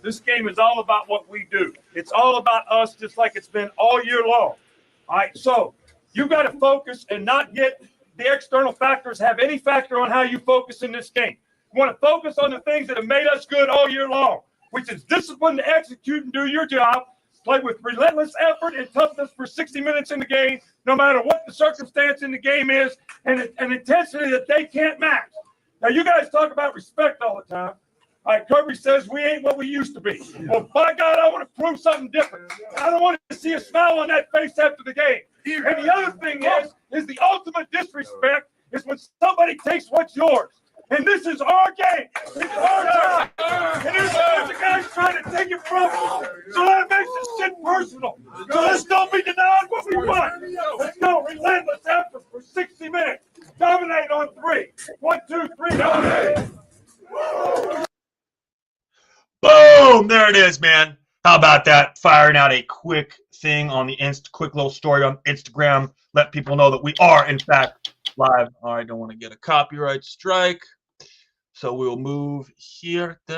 This game is all about what we do. It's all about us, just like it's been all year long. All right, so you got to focus and not get the external factors have any factor on how you focus in this game. You want to focus on the things that have made us good all year long, which is discipline to execute and do your job, play with relentless effort and toughness for 60 minutes in the game, no matter what the circumstance in the game is, and an intensity that they can't match. Now, you guys talk about respect all the time. All right, Kirby says we ain't what we used to be. Well, by God, I want to prove something different. I don't want to see a smile on that face after the game. And the other thing is the ultimate disrespect is when somebody takes what's yours. And this is our game. It's our time. And there's a bunch of guys trying to take it from us. So that makes this shit personal. So let's don't be denying what we want. Let's go. Relentless effort for 60 minutes. Dominate on 3. 1, 2, 3, dominate. Boom! There it is, man. How about that? Firing out a quick thing on the quick little story on Instagram. Let people know that we are, in fact, live. I don't want to get a copyright strike. So we'll move here. All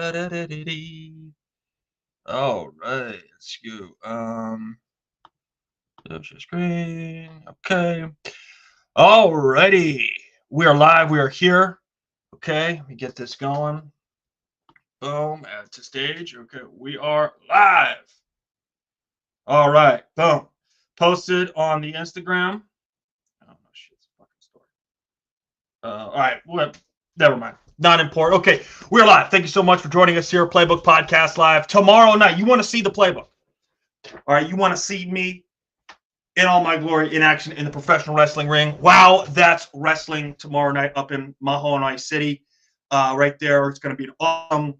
right. Let's go. There's your screen. Okay. All righty. We are live. We are here. Okay. Let me get this going. Boom, add to stage. Okay, we are live. All right, boom. Posted on the Instagram. Oh, shit's a fucking story. All right, well, never mind. Not important. Okay, we're live. Thank you so much for joining us here, Playbook Podcast Live. Tomorrow night, you want to see the playbook. All right, you want to see me in all my glory in action in the professional wrestling ring. Wow, that's wrestling tomorrow night up in Mahonai City. Right there. It's going to be an awesome.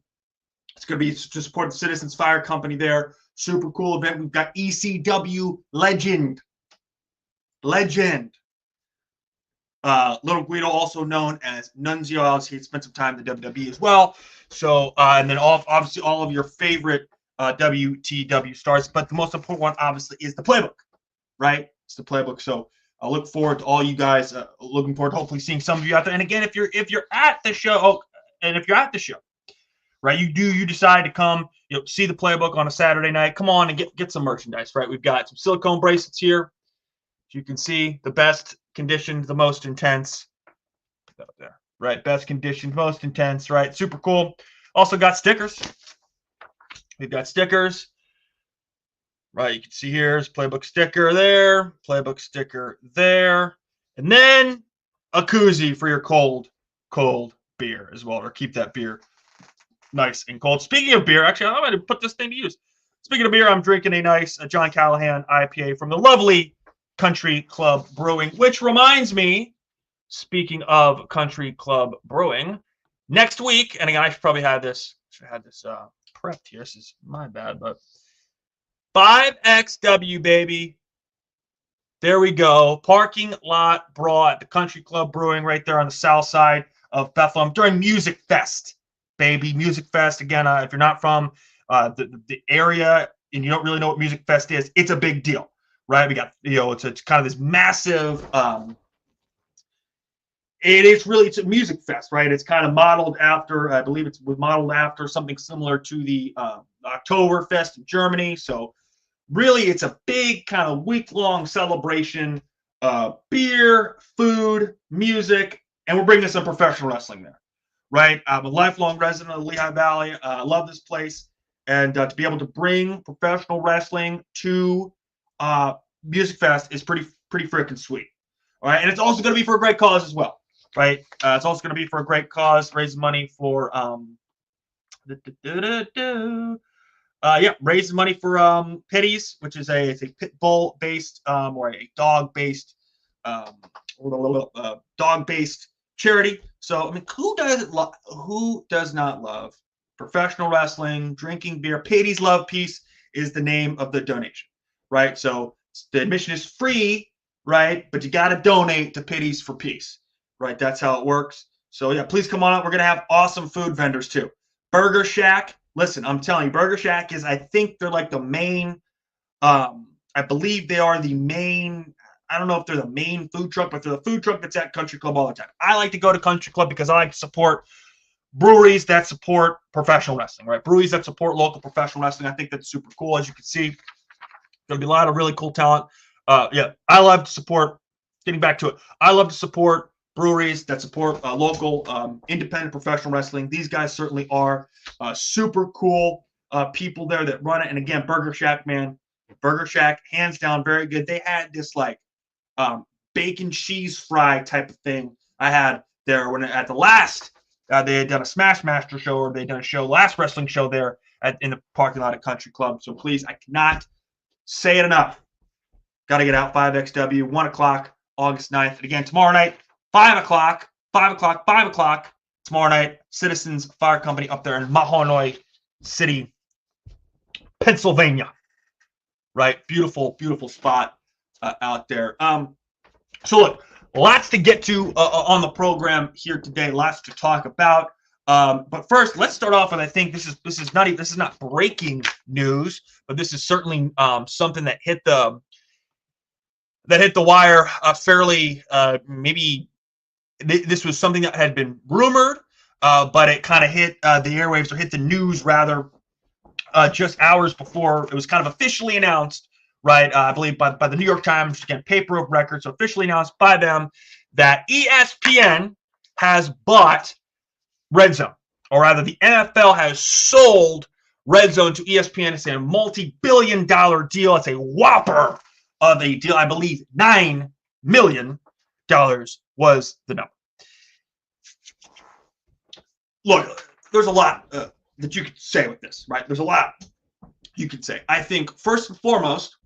It's going to be to support the Citizens Fire Company there. Super cool event. We've got ECW legend. Little Guido, also known as Nunzio. Obviously, he spent some time in the WWE as well. So, and then obviously all of your favorite WTW stars. But the most important one, obviously, is the playbook, right? It's the playbook. So I look forward to all you guys. Looking forward to hopefully seeing some of you out there. And again, if you're at the show, right, you decide to come, see the playbook on a Saturday night. Come on and get some merchandise, right? We've got some silicone bracelets here. As you can see, the best conditioned, the most intense. Out there, right? Best conditioned, most intense, right? Super cool. Also got stickers. We've got stickers. Right, you can see here's playbook sticker there, playbook sticker there, and then a koozie for your cold beer as well, or keep that beer nice and cold. Speaking of beer, actually, I'm going to put this thing to use. Speaking of beer, I'm drinking a nice John Callahan IPA from the lovely Country Club Brewing, which reminds me, speaking of Country Club Brewing, next week, and again, I should probably have this prepped here. This is my bad, but 5XW, baby. There we go. Parking lot brawl at the Country Club Brewing right there on the south side of Bethlehem during Music Fest, baby. Music Fest. Again, if you're not from the area and you don't really know what Music Fest is, it's a big deal, right? We got, it's kind of this massive, it's a music fest, right? It's kind of modeled after, I believe it was modeled after something similar to the Oktoberfest in Germany. So really, it's a big kind of week-long celebration, beer, food, music, and we're bringing some professional wrestling there, right? I'm a lifelong resident of the Lehigh Valley. I love this place, and to be able to bring professional wrestling to Music Fest is pretty freaking sweet. All right, and it's also going to be for a great cause as well, right? It's also going to be for a great cause, raise money for raise money for Pitties, which is a pit bull based or a dog based charity. So I mean, who does not love professional wrestling, drinking beer? Pitties Love Peace is the name of the donation, right? So the admission is free, right? But you got to donate to Pitties for Peace, right? That's how it works. So yeah, please come on up. We're gonna have awesome food vendors too. Burger Shack. Listen, I'm telling you, Burger Shack is, I think they're like the main, I believe they are the main, I don't know if they're the main food truck, but they're the food truck that's at Country Club all the time. I like to go to Country Club because I like to support breweries that support professional wrestling, right? Breweries that support local professional wrestling. I think that's super cool. As you can see, there'll be a lot of really cool talent. Yeah, I love to support. Getting back to it, I love to support breweries that support local independent professional wrestling. These guys certainly are super cool people there that run it. And again, Burger Shack, man, Burger Shack, hands down, very good. They had this like bacon cheese fry type of thing I had there when at the last they had done a Smash Master show, or they'd done a show, last wrestling show there in the parking lot at Country Club. So please, I cannot say it enough. Got to get out 5XW, 1 o'clock, August 9th. And again, tomorrow night, 5 o'clock, tomorrow night, Citizens Fire Company up there in Mahanoy City, Pennsylvania. Right? Beautiful, beautiful spot out there. So look, lots to get to on the program here today, lots to talk about. But first, let's start off with, I think this is not breaking news, but this is certainly something that hit the wire fairly. Maybe this was something that had been rumored, but it kind of hit the airwaves, or hit the news rather, just hours before it was kind of officially announced. Right, I believe by the New York Times, again, paper of record, so officially announced by them that ESPN has bought RedZone, or rather, the NFL has sold RedZone to ESPN. It's a multi-billion-dollar deal. It's a whopper of a deal. I believe $9 million was the number. Look, there's a lot that you could say with this, right? There's a lot you could say. I think first and foremost,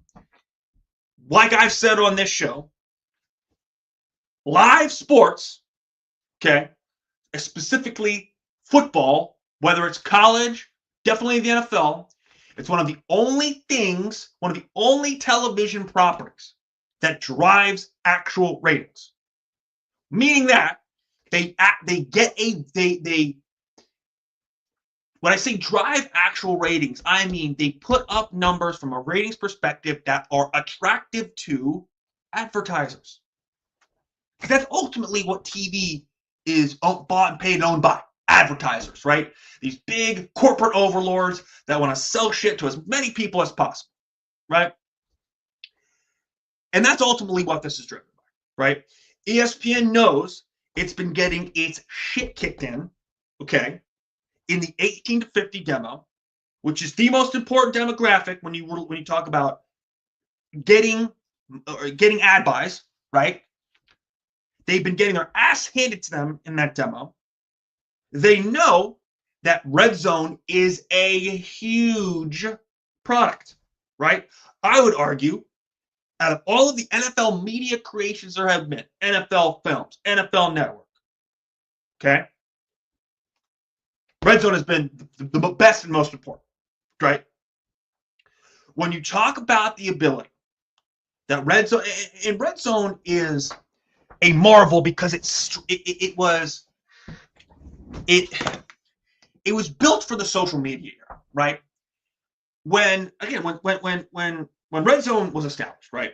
like I've said on this show, live sports, okay, specifically football, whether it's college, definitely the NFL, it's one of the only things, one of the only television properties that drives actual ratings. Meaning that they when I say drive actual ratings, I mean they put up numbers from a ratings perspective that are attractive to advertisers. Because that's ultimately what TV is bought and paid and owned by. Advertisers, right? These big corporate overlords that want to sell shit to as many people as possible, right? And that's ultimately what this is driven by, right? ESPN knows it's been getting its shit kicked in, okay, in the 18 to 50 demo, which is the most important demographic when you talk about getting ad buys, right? They've been getting their ass handed to them in that demo. They know that RedZone is a huge product, right? I would argue, out of all of the NFL media creations there have been, NFL Films, NFL Network, okay, RedZone has been the best and most important, right? When you talk about the ability that RedZone is a marvel because it was built for the social media era, right? When RedZone was established, right,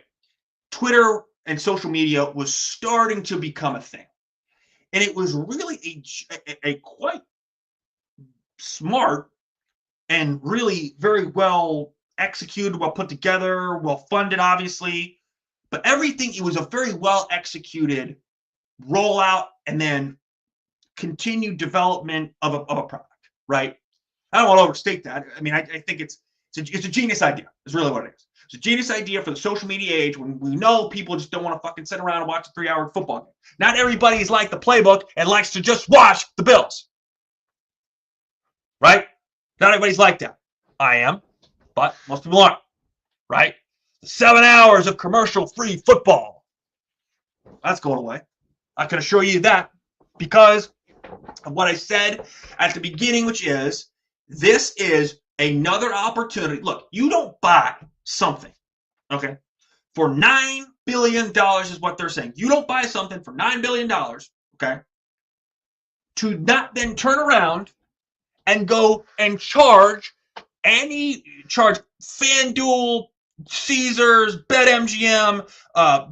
Twitter and social media was starting to become a thing, and it was really a quite smart and really very well executed, well put together, well funded, obviously, but everything, it was a very well executed rollout and then continued development of a product, right? I don't want to overstate that. I mean, I think it's a genius idea. It's really what it is. It's a genius idea for the social media age when we know people just don't want to fucking sit around and watch a 3-hour football game. Not everybody is like the Playbook and likes to just watch the Bills, right? Not everybody's like that. I am, but most people aren't, right? 7 hours of commercial-free football. That's going away. I can assure you that because of what I said at the beginning, which is this is another opportunity. Look, you don't buy something, okay, for $9 billion is what they're saying. You don't buy something for $9 billion, okay, to not then turn around and go and charge FanDuel, Caesars, BetMGM,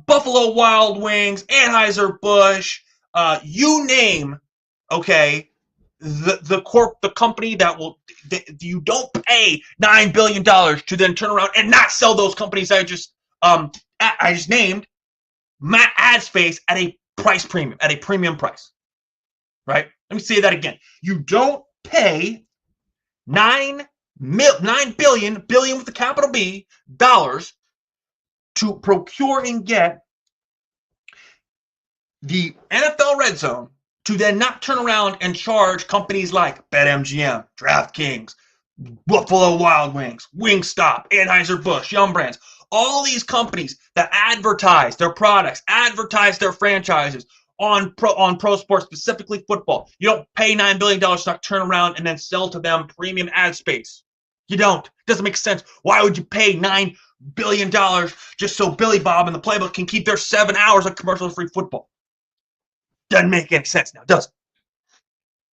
Buffalo Wild Wings, Anheuser-Busch, you name, okay, the company that you don't pay $9 billion to then turn around and not sell those companies I just named ad space at a price premium, at a premium price, right? Let me say that again. You don't pay $9 billion with a capital B dollars to procure and get the NFL Red Zone to then not turn around and charge companies like BetMGM, DraftKings, Buffalo Wild Wings, Wingstop, Anheuser-Busch, Yum Brands, all these companies that advertise their products, advertise their franchises on pro sports, specifically football. You don't pay $9 billion to not turn around and then sell to them premium ad space. You don't. It doesn't make sense. Why would you pay $9 billion just so Billy Bob and the Playbook can keep their 7 hours of commercial-free football? Doesn't make any sense now, does it?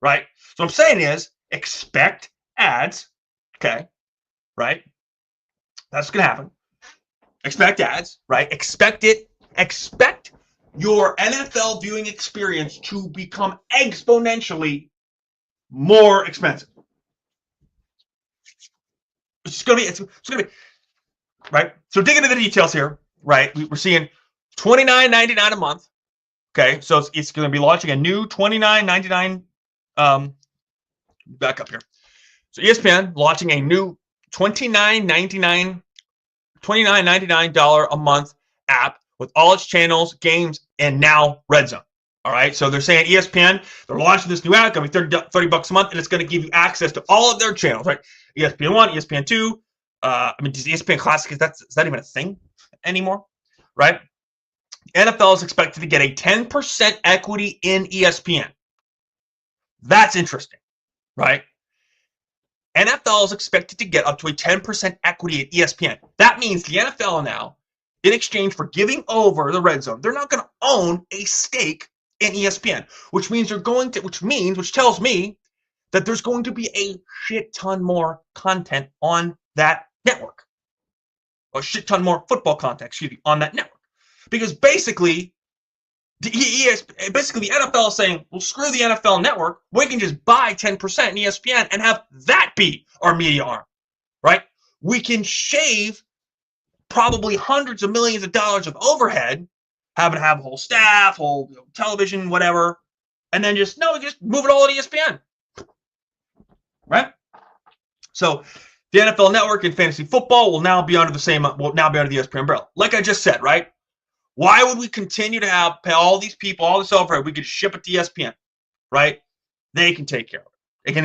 Right? So what I'm saying is expect ads, okay? Right? That's going to happen. Expect ads, right? Expect it. Expect your NFL viewing experience to become exponentially more expensive. It's going to be, right? So dig into the details here, right? We're seeing $29.99 a month. Okay, so it's going to be launching a new $29.99. Back up here. So ESPN launching a new $29.99 a month app with all its channels, games, and now RedZone. All right, so they're saying ESPN, they're launching this new app, going to be $30 a month, and it's going to give you access to all of their channels, right? ESPN 1, ESPN 2. Does ESPN Classic, is that even a thing anymore, right? NFL is expected to get a 10% equity in ESPN. That's interesting, right? NFL is expected to get up to a 10% equity at ESPN. That means the NFL now, in exchange for giving over the Red Zone, they're not going to own a stake in ESPN, which tells me that there's going to be a shit ton more content on that network. A shit ton more football content, on that network. Because basically, the NFL is saying, well, screw the NFL network. We can just buy 10% in ESPN and have that be our media arm, right? We can shave probably hundreds of millions of dollars of overhead, having to have a whole staff, whole television, whatever, and then just move it all to ESPN, right? So the NFL network and fantasy football will now be under the ESPN umbrella. Like I just said, right? Why would we continue to pay all these people, all this overhead? We could ship it to ESPN, right? They can take care of it. It can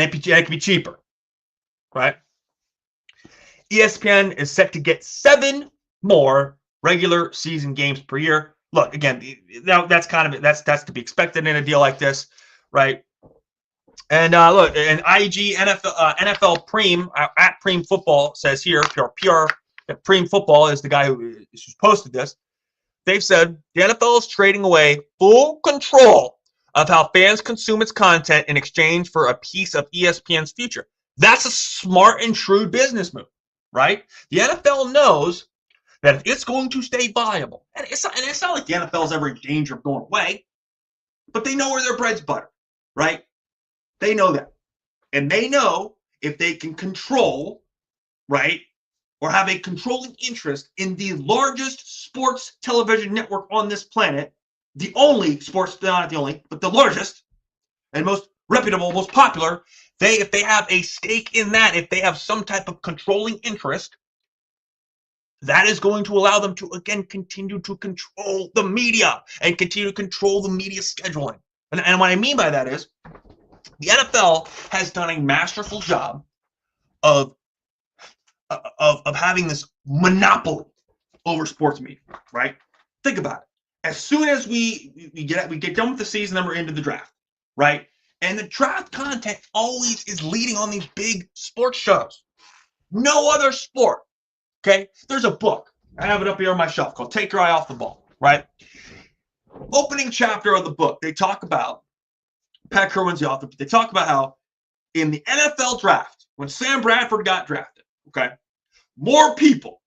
be cheaper, right? ESPN is set to get 7 more regular season games per year. Look, again, that's to be expected in a deal like this, right? And look, and IG NFL Preem at Preem Football says here, PR Preem Football is the guy who's posted this. They've said the NFL is trading away full control of how fans consume its content in exchange for a piece of ESPN's future. That's a smart and shrewd business move, right? The NFL knows that if it's going to stay viable, and it's not like the NFL is ever in danger of going away, but they know where their bread's buttered, right? They know that. And they know if they can control, right, or have a controlling interest in the largest sports television network on this planet, the only sports, not the only, but the largest and most reputable, most popular, if they have a stake in that, if they have some type of controlling interest, that is going to allow them to, again, continue to control the media and continue to control the media scheduling. And what I mean by that is the NFL has done a masterful job of having this monopoly over sports media, right? Think about it. As soon as we get done with the season, then we're into the draft, right? And the draft content always is leading on these big sports shows. No other sport, okay? There's a book. I have it up here on my shelf called Take Your Eye Off the Ball, right? Opening chapter of the book, they talk about, Pat Kerwin's the author, they talk about how in the NFL draft, when Sam Bradford got drafted, okay, more people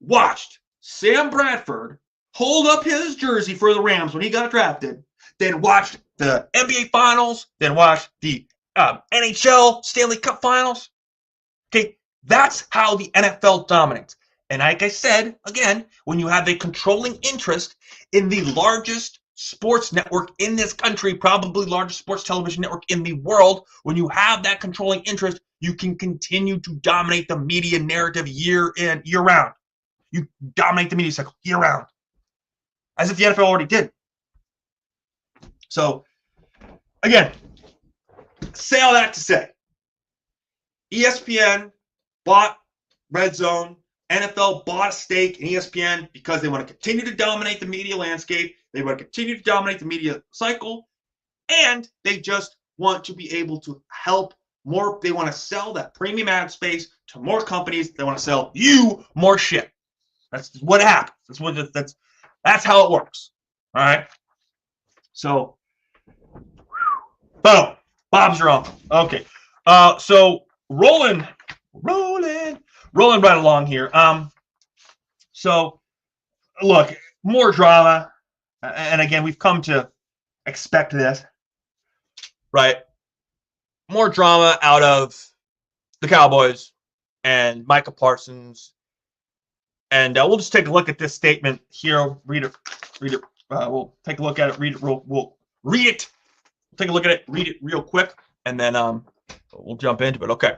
watched Sam Bradford hold up his jersey for the Rams when he got drafted than watched the NBA Finals, than watched the NHL Stanley Cup Finals. Okay, that's how the NFL dominates. And like I said, again, when you have a controlling interest in the largest sports network in this country, probably largest sports television network in the world, when you have that controlling interest, you can continue to dominate the media narrative year in, year round. You dominate the media cycle year round, as if the NFL already did. So, again, say all that to say, ESPN bought RedZone. NFL bought a stake in ESPN because they want to continue to dominate the media landscape. They want to continue to dominate the media cycle. And they just want to be able to help more. They want to sell that premium ad space to more companies. They want to sell you more shit. That's what happens. That's how it works. All right. So, boom. Bob's your uncle. Okay. So rolling right along here. So look, more drama, and again, we've come to expect this, right? More drama out of the Cowboys and Micah Parsons, and we'll just take a look at this statement here. Read it. We'll take a look at it. Read it. We'll read it. Take a look at it. Read it real quick, and then we'll jump into it. Okay.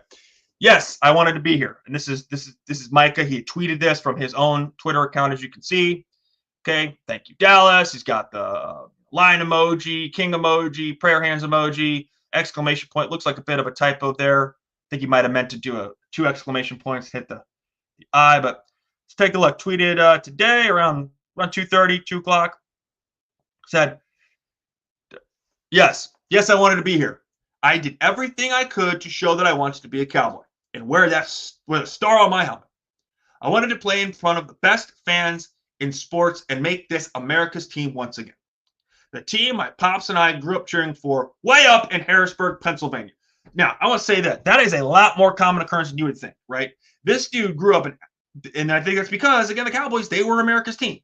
Yes, I wanted to be here, and this is Micah. He tweeted this from his own Twitter account, as you can see. Okay, thank you, Dallas. He's got the line emoji, king emoji, prayer hands emoji, exclamation point. Looks like a bit of a typo there. I think he might have meant to do 2 exclamation points, hit the I. But let's take a look. Tweeted today around 2:30, 2 o'clock. Said, yes, I wanted to be here. I did everything I could to show that I wanted to be a Cowboy and wear the star on my helmet. I wanted to play in front of the best fans in sports and make this America's team once again. The team my pops and I grew up cheering for way up in Harrisburg, Pennsylvania. Now, I want to say that is a lot more common occurrence than you would think, right? This dude grew up and I think that's because, again, the Cowboys, they were America's team,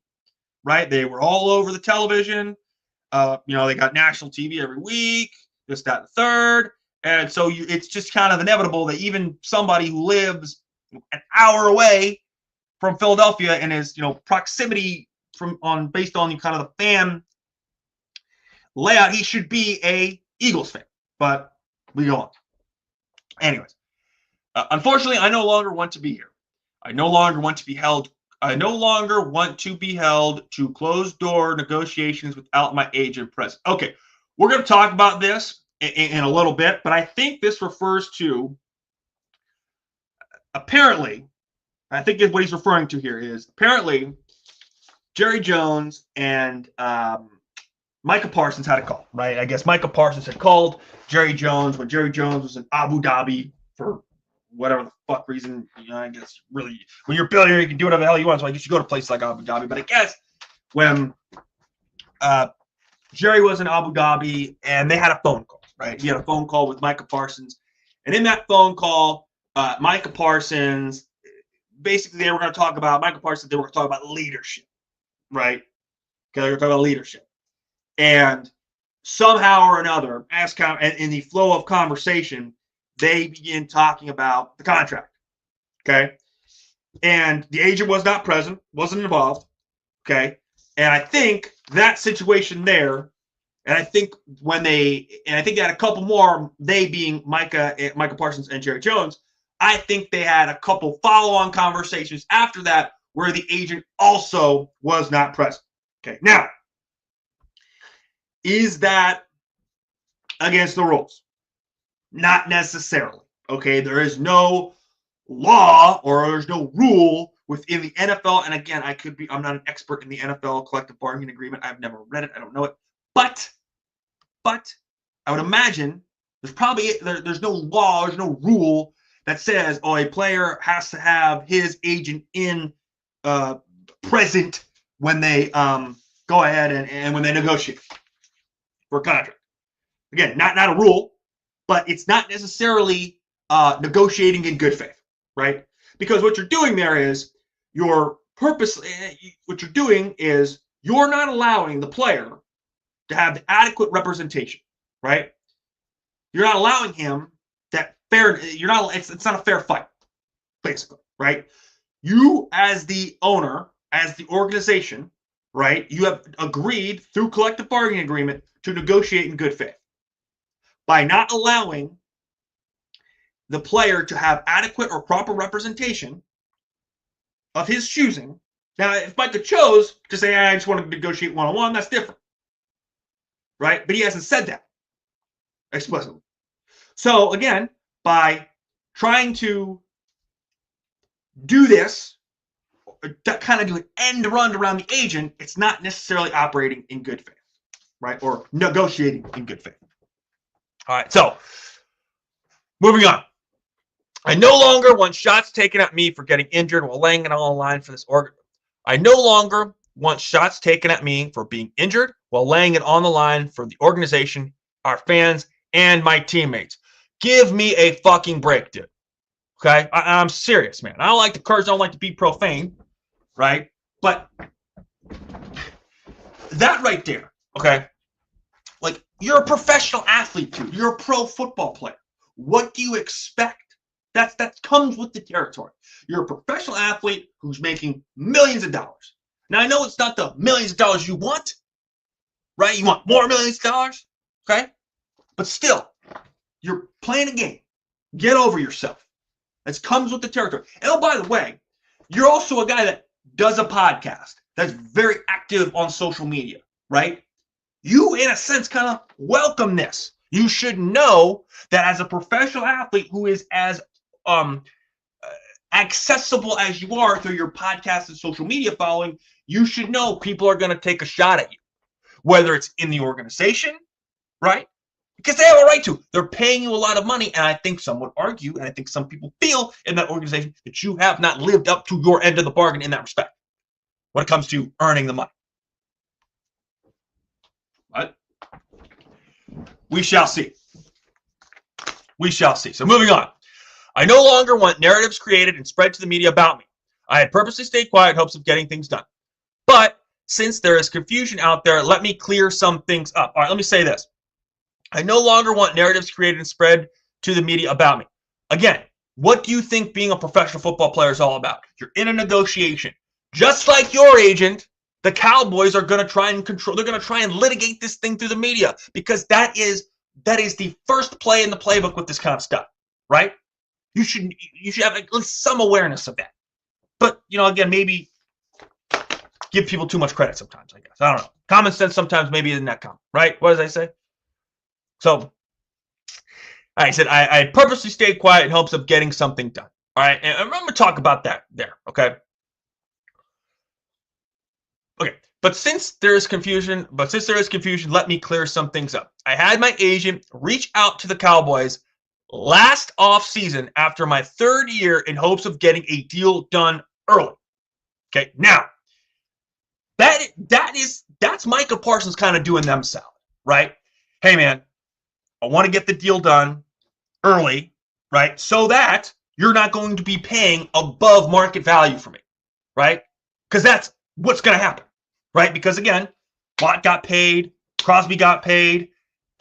right? They were all over the television. They got national TV every week. This, that, and the third. And so it's just kind of inevitable that even somebody who lives an hour away from Philadelphia and is, proximity based on kind of the fan layout, he should be a Eagles fan. But we go on. Anyways, unfortunately, I no longer want to be here. I no longer want to be held to closed door negotiations without my agent present. Okay, we're going to talk about this in a little bit, but I think this refers to, apparently, I think what he's referring to here is, apparently, Jerry Jones and Micah Parsons had a call, right? I guess Micah Parsons had called Jerry Jones when Jerry Jones was in Abu Dhabi for whatever the fuck reason. I guess really, when you're a billionaire, you can do whatever the hell you want, so I guess you go to places like Abu Dhabi. But I guess when Jerry was in Abu Dhabi and they had a phone call, right? He had a phone call with Micah Parsons. And in that phone call, Micah Parsons, basically they were going to talk about leadership, right? Okay, they were talking about leadership. And somehow or another, in the flow of conversation, they begin talking about the contract, okay? And the agent was not present, wasn't involved, okay? And I think that situation there, and I think they had a couple more, they being Micah Parsons and Jerry Jones, I think they had a couple follow-on conversations after that where the agent also was not present. Okay, now, is that against the rules? Not necessarily. Okay, there is no law or there's no rule within the NFL. And again, I'm not an expert in the NFL collective bargaining agreement. I've never read it. I don't know it. But I would imagine there's no law, there's no rule that says, a player has to have his agent present when they go ahead and when they negotiate for a contract. Again, not a rule, but it's not necessarily negotiating in good faith, right? Because what you're doing there is you're not allowing the player to have the adequate representation, right? You're not allowing him that fair. You're not. It's not a fair fight, basically, right? You, as the owner, as the organization, right? You have agreed through collective bargaining agreement to negotiate in good faith. By not allowing the player to have adequate or proper representation of his choosing. Now, if Micah chose to say, I just want to negotiate one-on-one, that's different, right? But he hasn't said that explicitly. So, again, by trying to do this, that kind of do an end run around the agent, it's not necessarily operating in good faith, right? Or negotiating in good faith. All right, so moving on. I no longer want shots taken at me for getting injured while laying it all on the line for this org. I no longer want shots taken at me for being injured while laying it on the line for the organization, our fans, and my teammates. Give me a fucking break, dude. Okay? I'm serious, man. I don't like the curse. I don't like to be profane, right? But that right there, okay? Like, you're a professional athlete, dude. You're a pro football player. What do you expect? That comes with the territory. You're a professional athlete who's making millions of dollars. Now, I know it's not the millions of dollars you want, right? You want more millions of dollars, okay? But still, you're playing a game. Get over yourself. That comes with the territory. And oh, by the way, you're also a guy that does a podcast that's very active on social media, right? You, in a sense, kind of welcome this. You should know that as a professional athlete who is as accessible as you are through your podcast and social media following, you should know people are going to take a shot at you, whether it's in the organization, right? Because they have a right to. They're paying you a lot of money, and I think some would argue, and I think some people feel in that organization that you have not lived up to your end of the bargain in that respect when it comes to earning the money. But we shall see. We shall see. So moving on. I no longer want narratives created and spread to the media about me. I had purposely stayed quiet in hopes of getting things done. But since there is confusion out there, let me clear some things up. All right, let me say this. I no longer want narratives created and spread to the media about me. Again, what do you think being a professional football player is all about? You're in a negotiation. Just like your agent, the Cowboys are going to try and control. They're going to try and litigate this thing through the media because that is the first play in the playbook with this kind of stuff, right? You should have at least some awareness of that. But, again, maybe give people too much credit sometimes, I guess. I don't know. Common sense sometimes maybe isn't that common, right? What does I say? So, I said I purposely stayed quiet in hopes of getting something done. All right, and I'm going to talk about that there, okay? Okay, but since there is confusion, let me clear some things up. I had my agent reach out to the Cowboys last off-season after my third year in hopes of getting a deal done early. Okay, now, that's Micah Parsons kind of doing them solid, right? Hey, man, I want to get the deal done early, right? So that you're not going to be paying above market value for me, right? Because that's what's going to happen, right? Because, again, Watt got paid, Crosby got paid,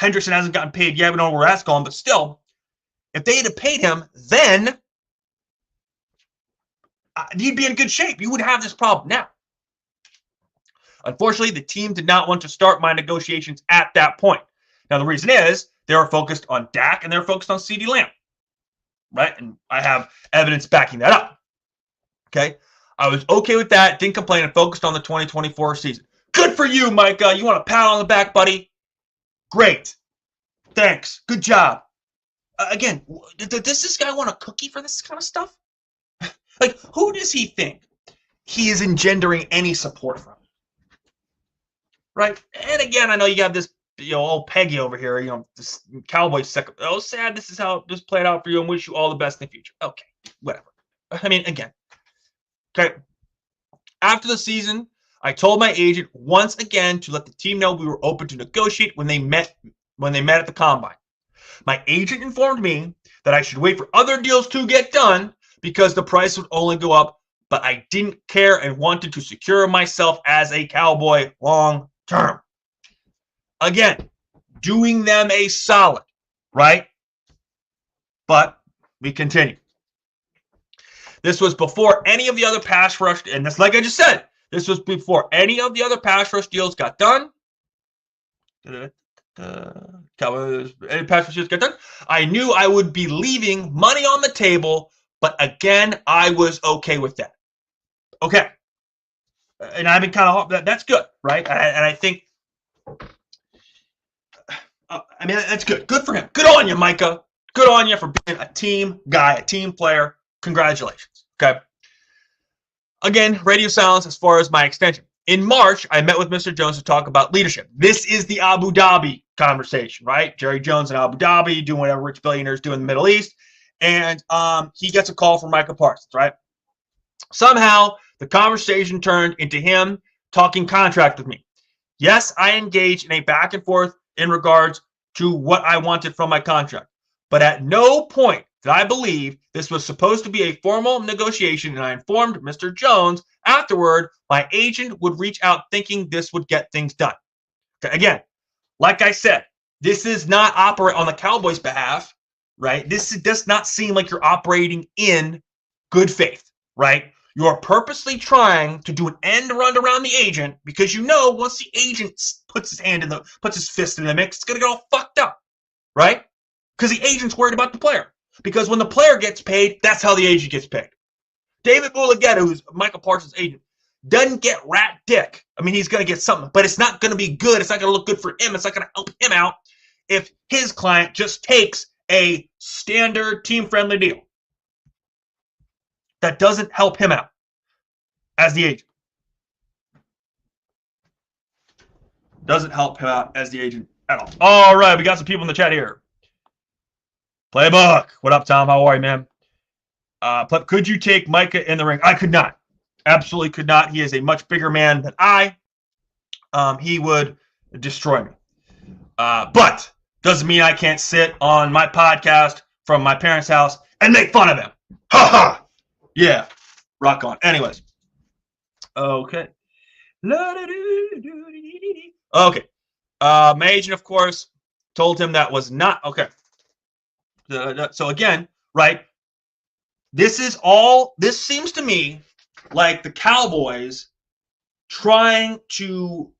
Hendrickson hasn't gotten paid yet. We don't know where that's going, but still, if they had paid him, then you'd be in good shape. You would have this problem now. Unfortunately, the team did not want to start my negotiations at that point. Now, the reason is they were focused on Dak and they're focused on CeeDee Lamb, right? And I have evidence backing that up, okay? I was okay with that, didn't complain, and focused on the 2024 season. Good for you, Micah. You want a pat on the back, buddy? Great. Thanks. Good job. Again, does this guy want a cookie for this kind of stuff? Like, who does he think he is engendering any support from? Right? And again, I know you have this, old Peggy over here, this Cowboys second. Oh, sad. This is how this played out for you and wish you all the best in the future. Okay, whatever. I mean, again. Okay. After the season, I told my agent once again to let the team know we were open to negotiate when they met at the combine. My agent informed me that I should wait for other deals to get done because the price would only go up, but I didn't care and wanted to secure myself as a Cowboy long term. Again, doing them a solid, right? But we continue. This was before any of the other pass rush, and that's like I just said, this was before any of the other pass rush deals got done. Any pass rush deals got done. I knew I would be leaving money on the table, but again, I was okay with that. Okay. And I've been kind of, that's good, right? And I think, I mean, that's good. Good for him. Good on you, Micah. Good on you for being a team guy, a team player. Congratulations. Okay. Again, radio silence as far as my extension. In March, I met with Mr. Jones to talk about leadership. This is the Abu Dhabi conversation, right? Jerry Jones in Abu Dhabi doing whatever rich billionaires do in the Middle East. And he gets a call from Micah Parsons, right? Somehow, the conversation turned into him talking contract with me. Yes, I engaged in a back and forth in regards to what I wanted from my contract. But at no point did I believe this was supposed to be a formal negotiation, and I informed Mr. Jones afterward my agent would reach out thinking this would get things done. Okay, again, like I said, this is not operate on the Cowboys' behalf, right? This does not seem like you're operating in good faith, right? You are purposely trying to do an end run around the agent because you know once the agent puts his fist in the mix, it's gonna get all fucked up, right? Because the agent's worried about the player. Because when the player gets paid, that's how the agent gets paid. David Mulugeta, who's Michael Parsons' agent, doesn't get rat dick. I mean, he's going to get something, but it's not going to be good. It's not going to look good for him. It's not going to help him out if his client just takes a standard team-friendly deal. That doesn't help him out as the agent. Doesn't help him out as the agent at all. All right, we got some people in the chat here. Playbook. What up, Tom? How are you, man? Could you take Micah in the ring? I could not. Absolutely could not. He is a much bigger man than I. He would destroy me. But doesn't mean I can't sit on my podcast from my parents' house and make fun of him. Ha ha! Yeah. Rock on. Anyways. Okay. Okay. My agent, of course, told him that was not okay. So again, right, this seems to me like the Cowboys trying to,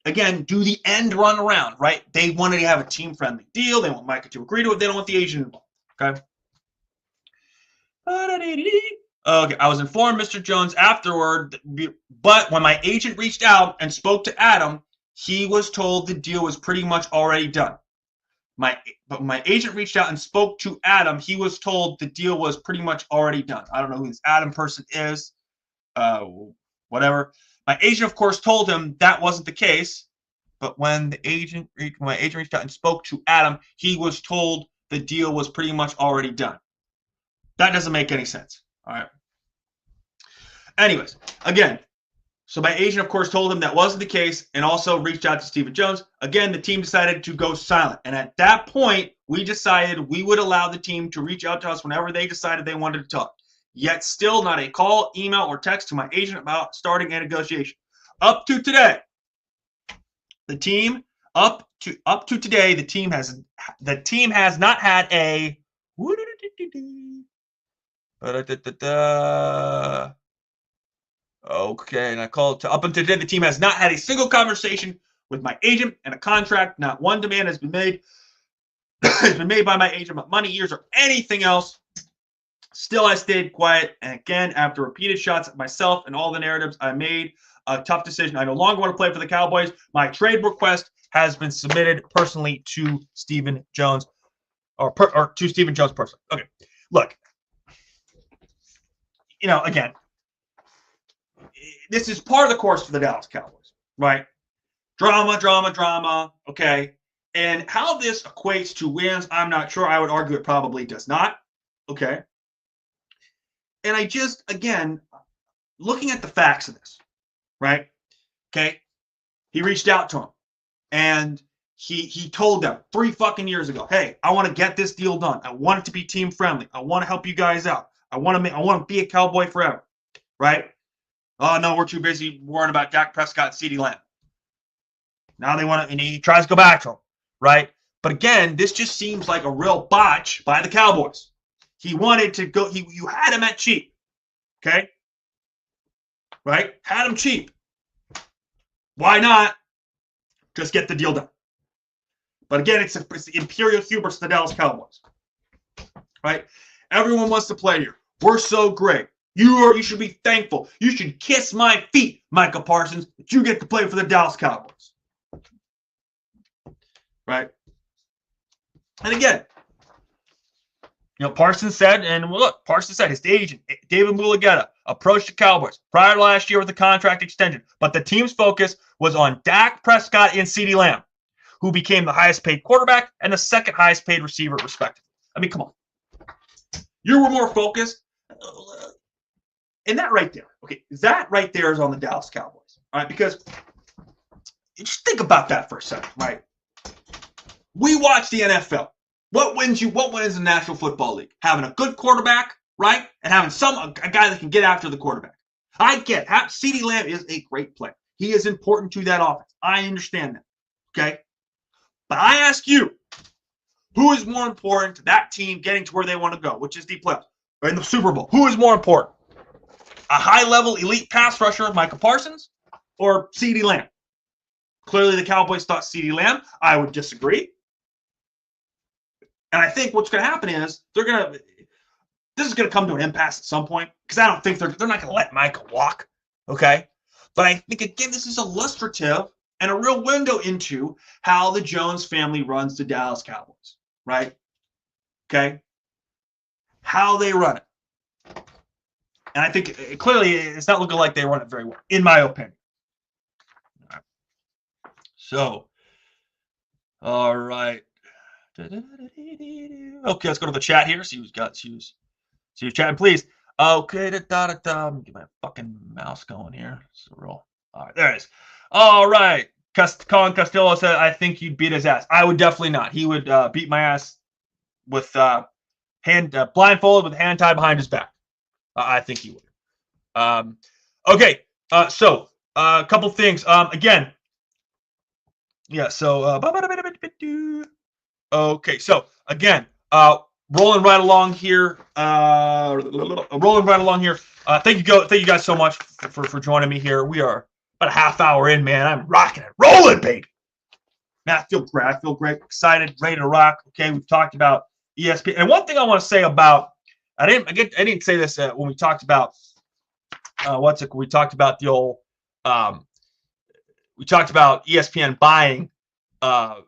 again, do the end run around, right? They wanted to have a team-friendly deal. They want Micah to agree to it. They don't want the agent involved, okay? Okay, I was informed Mr. Jones afterward, but when my agent reached out and spoke to Adam, he was told the deal was pretty much already done. But my agent reached out and spoke to Adam. He was told the deal was pretty much already done. I don't know who this Adam person is. Whatever. My agent, of course, told him that wasn't the case. But when my agent reached out and spoke to Adam, he was told the deal was pretty much already done. That doesn't make any sense. All right. Anyways, again, so my agent, of course, told him that wasn't the case and also reached out to Stephen Jones. Again, the team decided to go silent. And at that point, we decided we would allow the team to reach out to us whenever they decided they wanted to talk. Yet still not a call, email, or text to my agent about starting a negotiation. Up to today, the team has not had a okay, and I called to up until today. The team has not had a single conversation with my agent and a contract. Not one demand has been made. Has been made by my agent about money, years, or anything else. Still, I stayed quiet. And again, after repeated shots at myself and all the narratives, I made a tough decision. I no longer want to play for the Cowboys. My trade request has been submitted personally to Stephen Jones, or to Stephen Jones personally. Okay, look. You know, again, this is part of the course for the Dallas Cowboys, right? Drama, okay? And how this equates to wins, I'm not sure. I would argue it probably does not, okay? And I just, again, looking at the facts of this, right? Okay? He reached out to him, and he told them 3 fucking years ago, hey, I want to get this deal done. I want it to be team-friendly. I want to help you guys out. I want to be a Cowboy forever, right? Oh, no, we're too busy worrying about Dak Prescott and CeeDee Lamb. Now they want to, and he tries to go back to him, right? But again, this just seems like a real botch by the Cowboys. He wanted to go. You had him at cheap. Okay? Right? Had him cheap. Why not just get the deal done? But again, it's the imperial hubris of the Dallas Cowboys. Right? Everyone wants to play here. We're so great. You should be thankful. You should kiss my feet, Micah Parsons, that you get to play for the Dallas Cowboys. Right? And again, Parsons said, his agent, David Mulugeta, approached the Cowboys prior to last year with a contract extension, but the team's focus was on Dak Prescott and CeeDee Lamb, who became the highest paid quarterback and the second highest paid receiver, respectively. I mean, come on. You were more focused. And that right there, okay, that right there is on the Dallas Cowboys, all right? Because just think about that for a second, right? We watch the NFL. What wins the National Football League? Having a good quarterback, right? And having a guy that can get after the quarterback. I get it. CeeDee Lamb is a great player. He is important to that offense. I understand that, okay? But I ask you, who is more important to that team getting to where they want to go, which is the playoffs, or in the Super Bowl? Who is more important? A high-level elite pass rusher, Micah Parsons, or CeeDee Lamb? Clearly, the Cowboys thought CeeDee Lamb. I would disagree. And I think what's going to happen is this is going to come to an impasse at some point, because I don't think they're not going to let Micah walk, okay? But I think, again, this is illustrative and a real window into how the Jones family runs the Dallas Cowboys, right? Okay? How they run it. And I think clearly it's not looking like they run it very well, in my opinion. All right. So, all right. Okay, let's go to the chat here. See who's chatting, please. Okay, Get my fucking mouse going here. It's real. All right, there it is. All right. Colin Castillo said, I think you'd beat his ass. I would definitely not. He would beat my ass with blindfolded with a hand tied behind his back. I think he would. Okay. So a couple things. Again. Yeah. So. Okay. So again, rolling right along here. Thank you guys so much for joining me here. We are about a half hour in, man. I'm rocking it, rolling, baby. Man, I feel great. I feel great, excited, ready to rock. Okay, we've talked about ESPN, and one thing I want to say about I didn't say this when we talked about we talked about the old we talked about ESPN buying the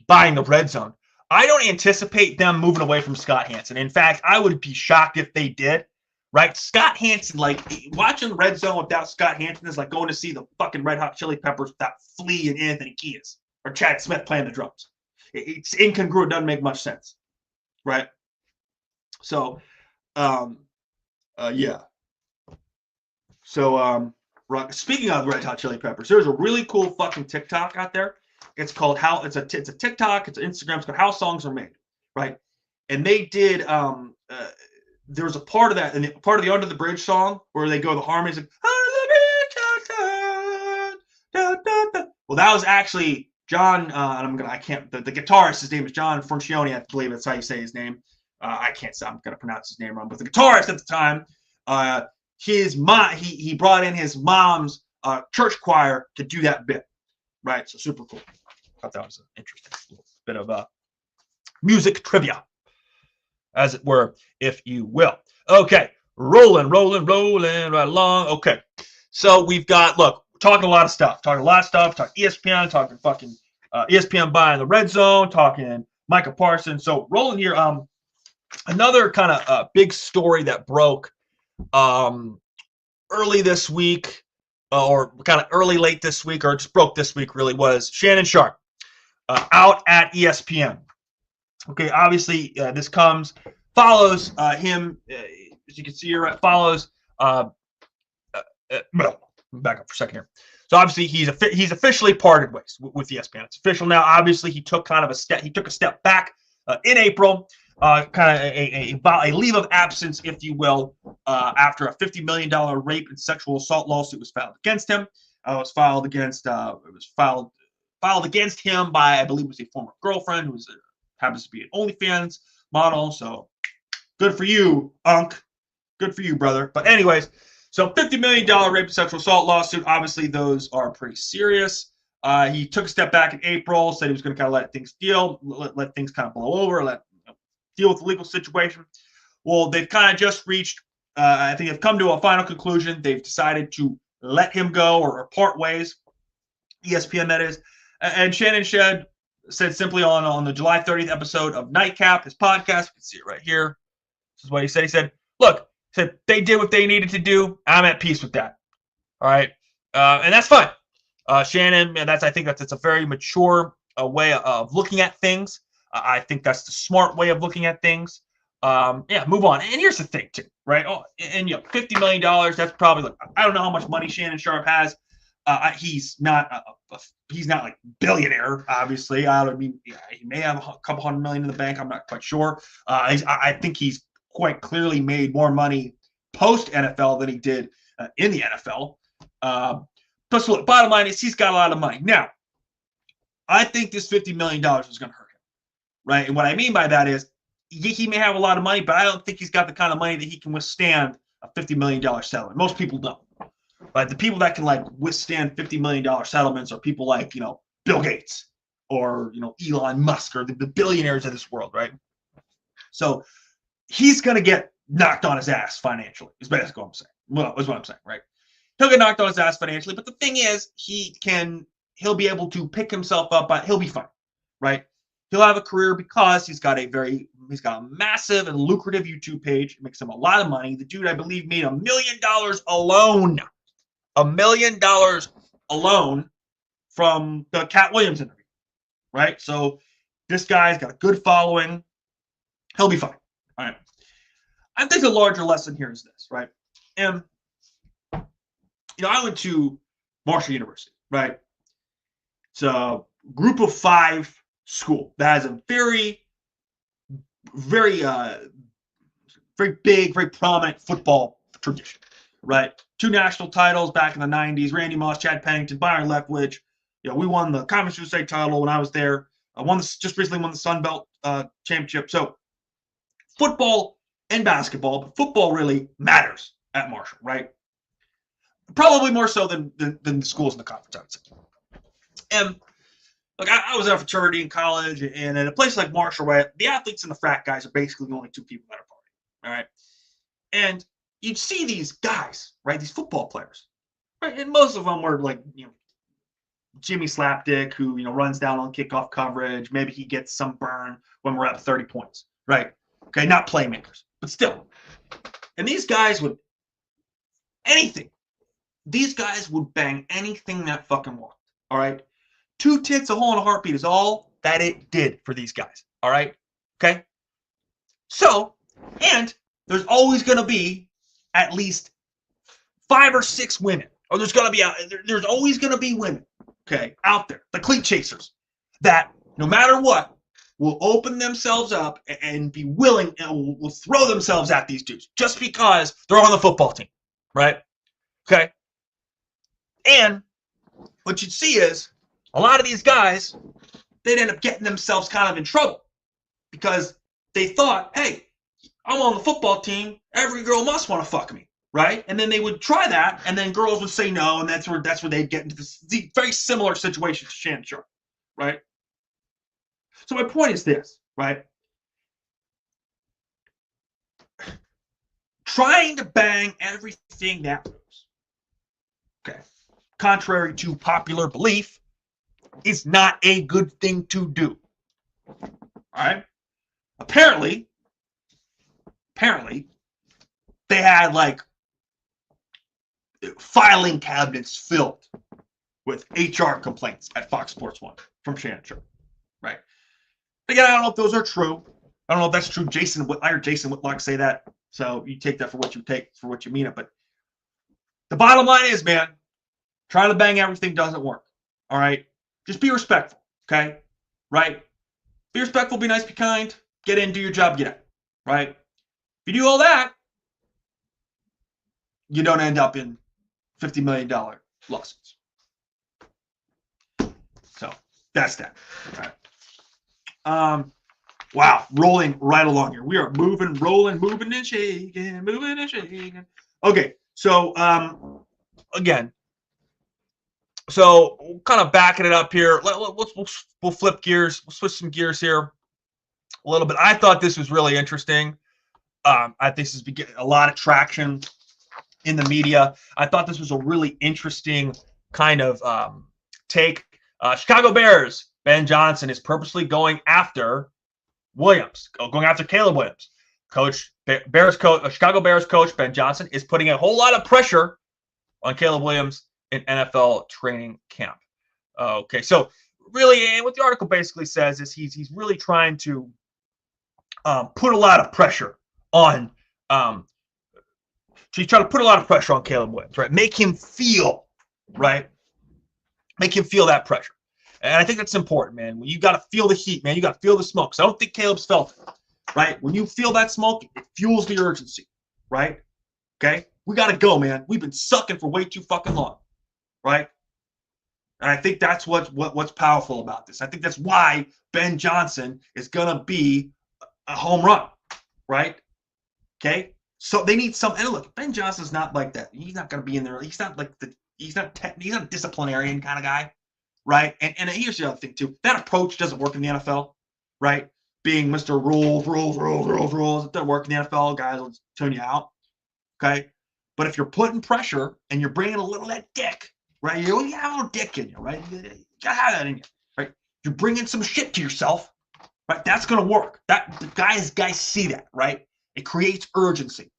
RedZone. I don't anticipate them moving away from Scott Hanson. In fact, I would be shocked if they did. Right? Scott Hanson, like watching RedZone without Scott Hanson is like going to see the fucking Red Hot Chili Peppers without Flea and Anthony Kiedis or Chad Smith playing the drums. It's incongruent. Doesn't make much sense. Right? So, yeah. So, speaking of Red Hot Chili Peppers, there's a really cool fucking TikTok out there. It's called it's a TikTok, it's an Instagram, it's called How Songs Are Made, right? And they did there was a part of that, and part of the Under the Bridge song where they go the harmonies like, well, that was actually John, the guitarist, his name is John Francione, I believe that's how you say his name. I'm going to pronounce his name wrong, but the guitarist at the time, he brought in his mom's church choir to do that bit, right? So super cool. I thought that was an interesting little bit of music trivia, as it were, if you will. Okay, rolling right along. Okay, so we've got, talking a lot of stuff, talking ESPN, talking fucking ESPN buying the RedZone, talking Micah Parsons. So rolling here, another kind of big story that broke early this week, or kind of late this week, or just broke this week really, was Shannon Sharpe out at ESPN. Okay, obviously this follows him, as you can see here, follows, back up for a second here. So obviously he's officially parted ways with ESPN. It's official now. Obviously he took a step back in April, kind of a leave of absence, if you will, after a $50 million rape and sexual assault lawsuit was filed against him. It was filed filed against him by, I believe it was a former girlfriend who happens to be an OnlyFans model. So good for you, Unc. Good for you, brother. But anyways, so $50 million rape and sexual assault lawsuit. Obviously, those are pretty serious. He took a step back in April, said he was going to kind of let things let things kind of blow over, deal with the legal situation. Well, they've kind of just reached, I think they've come to a final conclusion. They've decided to let him go or part ways, ESPN that is. And Shannon Sharpe said simply on the July 30th episode of Nightcap, his podcast, you can see it right here. This is what he said. He said, look, they did what they needed to do. I'm at peace with that. All right. And that's fine. Shannon, and I think that's a very mature way of looking at things. I think that's the smart way of looking at things. Move on. And here's the thing, too, right? $50 million, that's probably, I don't know how much money Shannon Sharpe has. He's not like billionaire, obviously. He may have a couple $100 million in the bank. I'm not quite sure. I think he's quite clearly made more money post NFL than he did in the NFL. Plus, look, bottom line is he's got a lot of money. Now, I think this $50 million is going to hurt him, right? And what I mean by that is he may have a lot of money, but I don't think he's got the kind of money that he can withstand a $50 million settlement. Most people don't. Right? The people that can withstand $50 million settlements are people like, Bill Gates or, Elon Musk or the billionaires of this world, right? So he's going to get knocked on his ass financially, is basically what I'm saying. Well, is what I'm saying, right? He'll get knocked on his ass financially, but the thing is, he'll be able to pick himself up, but he'll be fine, right? He'll have a career because he's got a massive and lucrative YouTube page. It makes him a lot of money. The dude, I believe, made $1 million alone. $1 million alone from the Cat Williams interview, right? So this guy's got a good following. He'll be fine. All right. I think the larger lesson here is this, right? And I went to Marshall University, right? It's a group of 5 school that has a very, very, very big, very prominent football tradition, right? 2 national titles back in the 90s, Randy Moss, Chad Pennington, Byron Leftwich. We won the Conference USA title when I was there. I just recently won the Sun Belt championship. So football and basketball, but football really matters at Marshall, right? Probably more so than the schools in the conference, I would say. And look, I was at a fraternity in college, and at a place like Marshall, right, the athletes and the frat guys are basically the only 2 people that are partying, all right? And you'd see these guys, right, these football players, right, and most of them were Jimmy Slapdick, who, runs down on kickoff coverage. Maybe he gets some burn when we're up 30 points, right? Okay, not playmakers, but still. And these guys would bang anything that fucking walked, all right? 2 tits, a hole, and a heartbeat is all that it did for these guys, all right? Okay? So, and there's always going to be at least 5 or 6 women, or there's always going to be women, okay, out there, the cleat chasers, that no matter what, will open themselves up and be willing and will throw themselves at these dudes just because they're on the football team, right? Okay? And what you'd see is a lot of these guys, they'd end up getting themselves kind of in trouble because they thought, hey, I'm on the football team. Every girl must want to fuck me, right? And then they would try that, and then girls would say no, and that's where they'd get into this very similar situation to Shannon Sharpe, right? So my point is this, right? Trying to bang everything that moves, okay, contrary to popular belief, is not a good thing to do. All right? Apparently, they had filing cabinets filled with HR complaints at Fox Sports 1 from Shannon Sharpe, right? Again, I don't know if those are true. I don't know if that's true. I heard Jason Whitlock say that. So you take that for what you mean it. But the bottom line is, man, trying to bang everything doesn't work. All right? Just be respectful, okay? Right? Be respectful, be nice, be kind, get in, do your job, get out. Right? If you do all that, you don't end up in $50 million lawsuits. So That's that. All right. Wow, rolling right along here. We are moving, rolling, moving and shaking, moving and shaking. Okay, so again, so kind of backing it up here. We'll flip gears. We'll switch some gears here a little bit. I thought this was really interesting. I think this is getting a lot of traction in the media. I thought this was a really interesting kind of take. Chicago Bears, Ben Johnson is purposely going after Williams, going after Caleb Williams. Chicago Bears coach Ben Johnson is putting a whole lot of pressure on Caleb Williams in NFL training camp. Okay, so really, what the article basically says is he's really trying to put a lot of pressure on. He's trying to put a lot of pressure on Caleb Williams, right? Make him feel, right? Make him feel that pressure. And I think that's important, man. You got to feel the heat, man. You got to feel the smoke. So I don't think Caleb's felt it, right? When you feel that smoke, it fuels the urgency, right? Okay? We got to go, man. We've been sucking for way too fucking long, right? And I think that's what's powerful about this. I think that's why Ben Johnson is going to be a home run, right? Okay? So they need some. And look, Ben Johnson's not like that. He's not going to be in there. He's not like he's not a disciplinarian kind of guy, right? And here's the other thing too. That approach doesn't work in the NFL, right? Being Mr. Rules. It doesn't work in the NFL. Guys will tune you out, okay? But if you're putting pressure and you're bringing a little of that dick, right? You have a little dick in you, right? You gotta have that in you, right? You're bringing some shit to yourself, right? That's gonna work. That the guys see that, right? It creates urgency.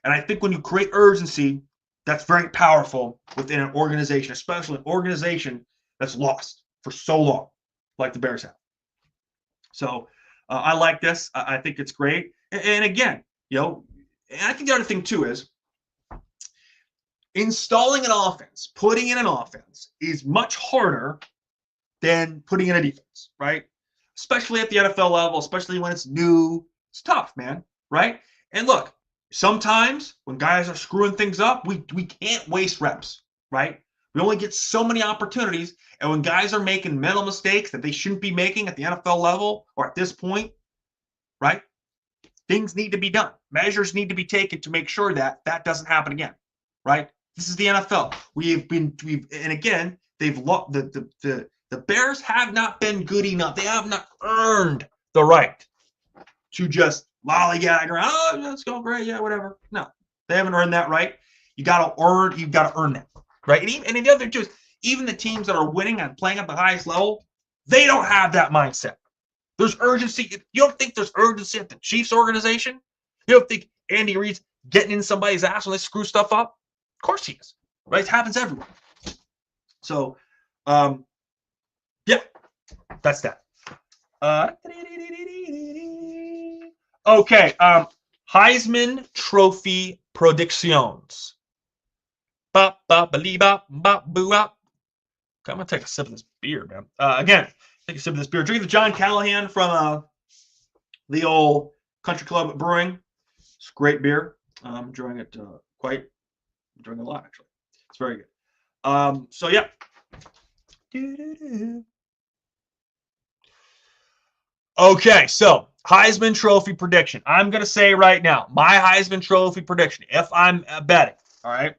And I think when you create urgency, that's very powerful within an organization, especially an organization that's lost for so long, like the Bears have. So I like this. I think it's great. And again, and I think the other thing too is installing an offense, putting in an offense is much harder than putting in a defense, right? Especially at the NFL level, especially when it's new. It's tough, man, right? And look, sometimes when guys are screwing things up, we can't waste reps, right? We only get so many opportunities. And when guys are making mental mistakes that they shouldn't be making at the NFL level or at this point, right? Things need to be done. Measures need to be taken to make sure that that doesn't happen again, right? This is the NFL. And again, the Bears have not been good enough. They have not earned the right to just lollygag around. Oh, let's go great, yeah, whatever. No, they haven't earned that right. You've got to earn that, right? And the other thing too is even the teams that are winning and playing at the highest level, they don't have that mindset. There's urgency. You don't think there's urgency at the Chiefs organization? You don't think Andy Reid's getting in somebody's ass when they screw stuff up? Of course he is, right? It happens everywhere. So, yeah, that's that. Okay, Heisman Trophy predictions. Bop, bop, ba bop, bop, boo, bop. Okay, I'm going to take a sip of this beer, man. Again, take a sip of this beer. Drinking the John Callahan from the old Country Club Brewing. It's great beer. I'm enjoying it enjoying it a lot, actually. It's very good. So, yeah. Okay, so Heisman Trophy prediction. I'm going to say right now, my Heisman Trophy prediction, if I'm betting, all right,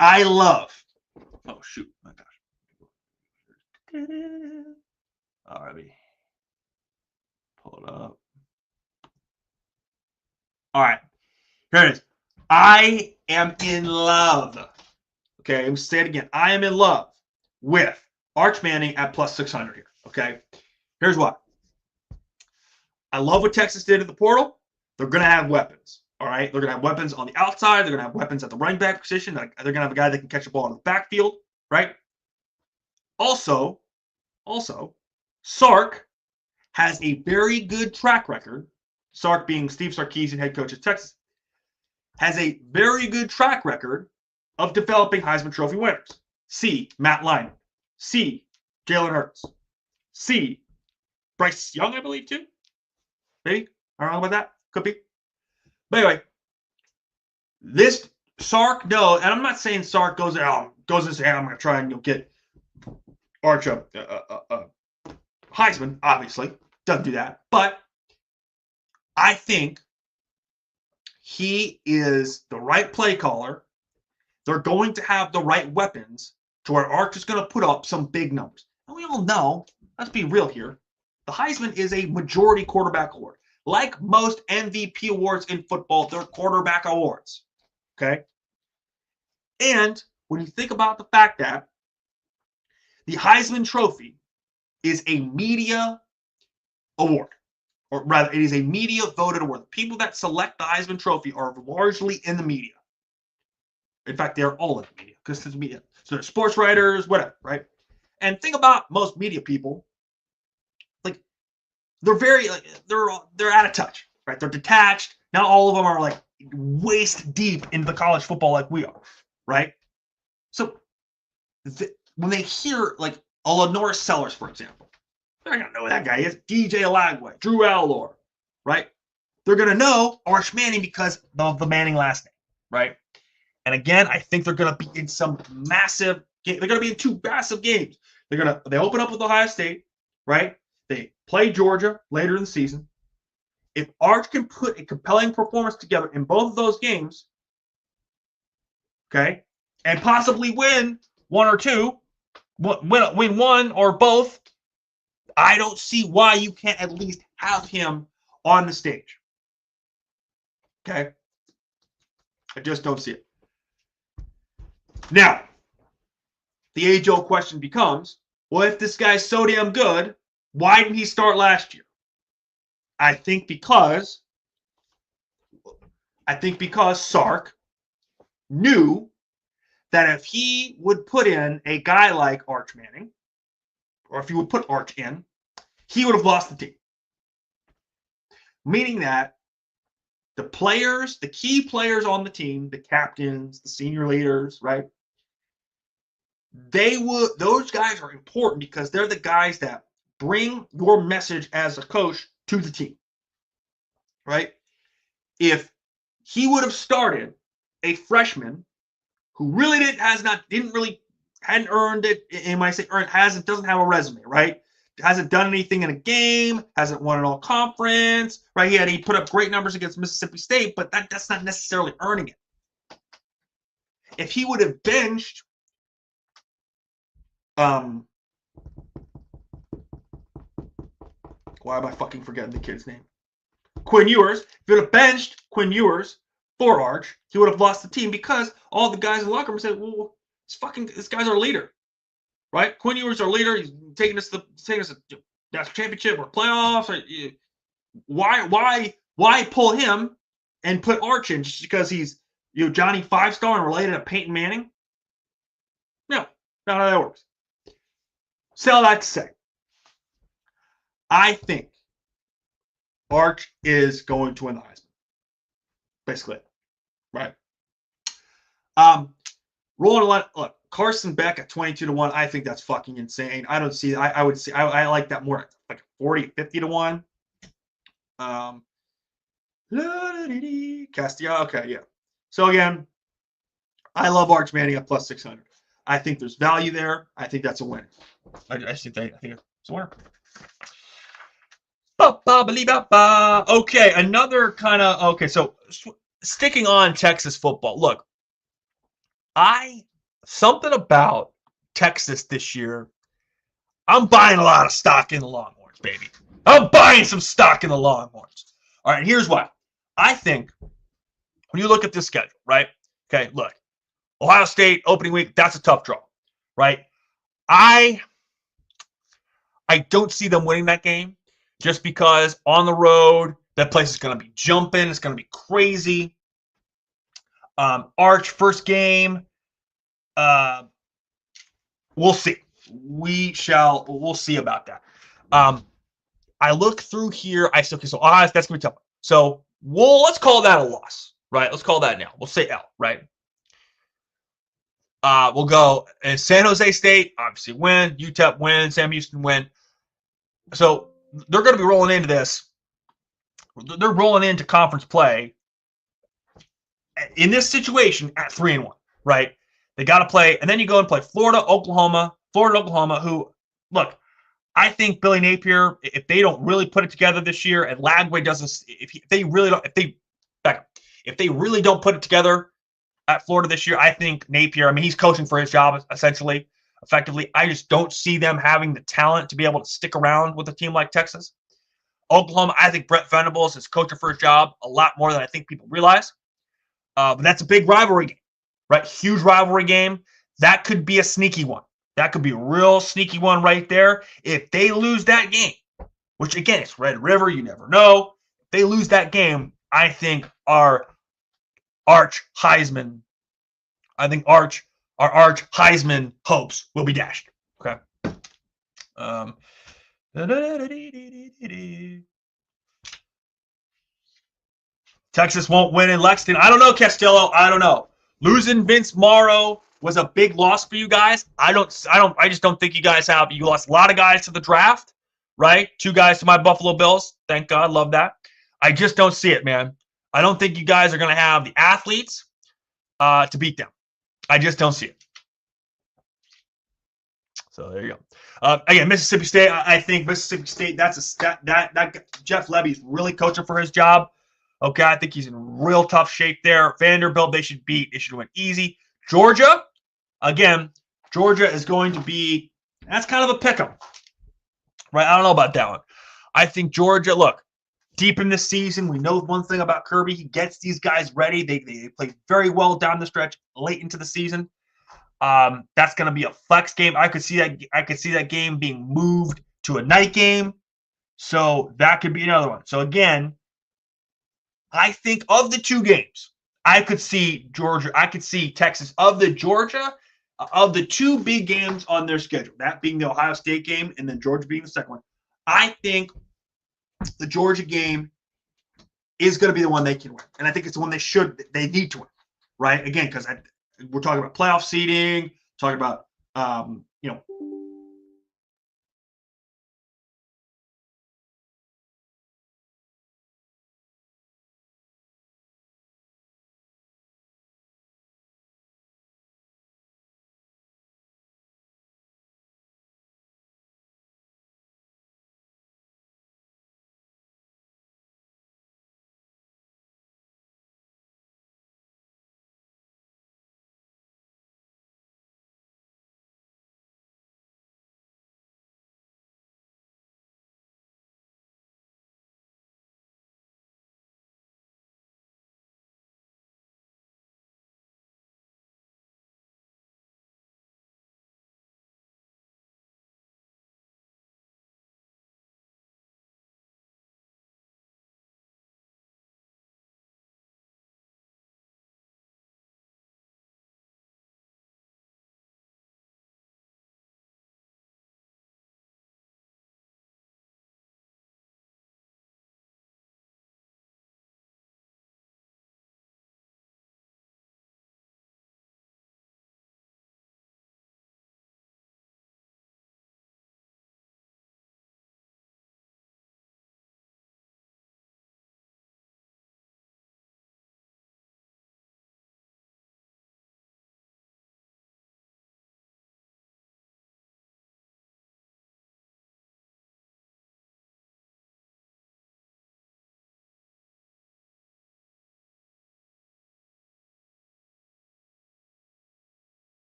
I love, oh, shoot, my gosh. All right, pull it up. All right, here it is. I am in love. Okay, let me say it again. I am in love with Arch Manning at plus 600 here. Okay, here's why. I love what Texas did at the portal. They're going to have weapons. All right, they're going to have weapons on the outside. They're going to have weapons at the running back position. They're going to have a guy that can catch the ball in the backfield. Right. Also, Sark has a very good track record. Sark being Steve Sarkisian, head coach of Texas, has a very good track record of developing Heisman Trophy winners. C. Matt Leinart. C. Jalen Hurts. C. Bryce Young, I believe, too. Maybe? Am I wrong about that? Could be. But anyway, this Sark knows, and I'm not saying Sark goes and says, hey, I'm going to try and get Arch a Heisman, obviously. Doesn't do that. But I think he is the right play caller. They're going to have the right weapons to where Arch is going to put up some big numbers. And we all know, let's be real here, the Heisman is a majority quarterback award. Like most MVP awards in football, they're quarterback awards. Okay? And when you think about the fact that the Heisman Trophy is a media award, or rather, it is a media voted award. The people that select the Heisman Trophy are largely in the media. In fact, they're all in the media because it's media. So they're sports writers, whatever, right? And think about most media people, like they're very, they're out of touch, right? They're detached. Not all of them are like waist deep into the college football like we are, right? So when they hear like a Lenore Sellers, for example, they're gonna know who that guy is. DJ Alagway, Drew Allor, right? They're gonna know Arch Manning because of the Manning last name, right? And again, I think they're going to be in some massive game. They're going to be in two massive games. They open up with Ohio State, right? They play Georgia later in the season. If Arch can put a compelling performance together in both of those games, okay, and possibly win one or two, win one or both, I don't see why you can't at least have him on the stage. Okay? I just don't see it. Now, the age-old question becomes, well, if this guy's so damn good, why didn't he start last year? I think because Sark knew that if he would put in a guy like Arch Manning, or if he would put Arch in, he would have lost the team. Meaning that the players, the key players on the team, the captains, the senior leaders, right? Those guys are important because they're the guys that bring your message as a coach to the team, right? If he would have started a freshman who really hadn't earned it, and when I say earned, doesn't have a resume, right? Hasn't done anything in a game, hasn't won an all-conference, right? He put up great numbers against Mississippi State, but that's not necessarily earning it. If he would have benched why am I fucking forgetting the kid's name? Quinn Ewers. If he would have benched Quinn Ewers for Arch, he would have lost the team because all the guys in the locker room said, well, this guy's our leader. Right? Quinn Ewers our leader. He's taking us to national championship or playoffs. Why pull him and put Arch in just because he's Johnny 5-star and related to Peyton Manning? No, not how that works. Say all that to say, I think Arch is going to win the Heisman. Basically, right? Rolling look, Carson Beck at 22-1. I think that's fucking insane. I don't see. I would see. I like that more like 40, 50-1. Castillo. Okay, yeah. So again, I love Arch Manning at plus 600. I think there's value there. I think that's a win. I think it's a winner. Okay, another kind of so sticking on Texas football. Look, something about Texas this year. I'm buying a lot of stock in the Longhorns, baby. I'm buying some stock in the Longhorns. All right, here's why. I think when you look at this schedule, right? Okay, look, Ohio State opening week, that's a tough draw, right? I don't see them winning that game just because on the road, that place is going to be jumping. It's going to be crazy. Arch, first game. We'll see. We'll see about that. I look through here. So Ohio, that's going to be tough. So let's call that a loss, right? Let's call that now. We'll say L, right? We'll go San Jose State, obviously win. UTEP win. Sam Houston win. So they're going to be rolling into this. They're rolling into conference play in this situation at 3-1, right? They got to play, and then you go and play Florida, Oklahoma, who look, I think Billy Napier, if they don't really put it together this year, and Lagway doesn't, if they really don't put it together at Florida this year, I think Napier, I mean, he's coaching for his job essentially, effectively. I just don't see them having the talent to be able to stick around with a team like Texas. Oklahoma, I think Brett Venables is coaching for his job a lot more than I think people realize. But that's a big rivalry game, right? Huge rivalry game. That could be a sneaky one. That could be a real sneaky one right there. If they lose that game, which again, it's Red River, you never know. If they lose that game, I think our arch Heisman hopes will be dashed. Okay. Texas won't win in Lexington. I don't know, Castillo. I don't know. Losing Vince Morrow was a big loss for you guys. I just don't think you guys have. You lost a lot of guys to the draft, right? 2 guys to my Buffalo Bills. Thank God. Love that. I just don't see it, man. I don't think you guys are going to have the athletes to beat them. I just don't see it. So there you go. Again, Mississippi State. I think Mississippi State. That Jeff Levy's really coaching for his job. Okay, I think he's in real tough shape there. Vanderbilt, they should beat. They should win easy. Georgia, again, Georgia is going to be. That's kind of a pick'em, right? I don't know about that one. I think Georgia. Look, deep in the season, we know one thing about Kirby. He gets these guys ready. They play very well down the stretch, late into the season. That's going to be a flex game. I could see that game being moved to a night game. So that could be another one. So again, I think of the 2 games, I could see Georgia. I could see Texas of the 2 big games on their schedule. That being the Ohio State game, and then Georgia being the second one. I think the Georgia game is going to be the one they can win, and I think it's the one they need to win, right? Again, because we're talking about playoff seeding, talking about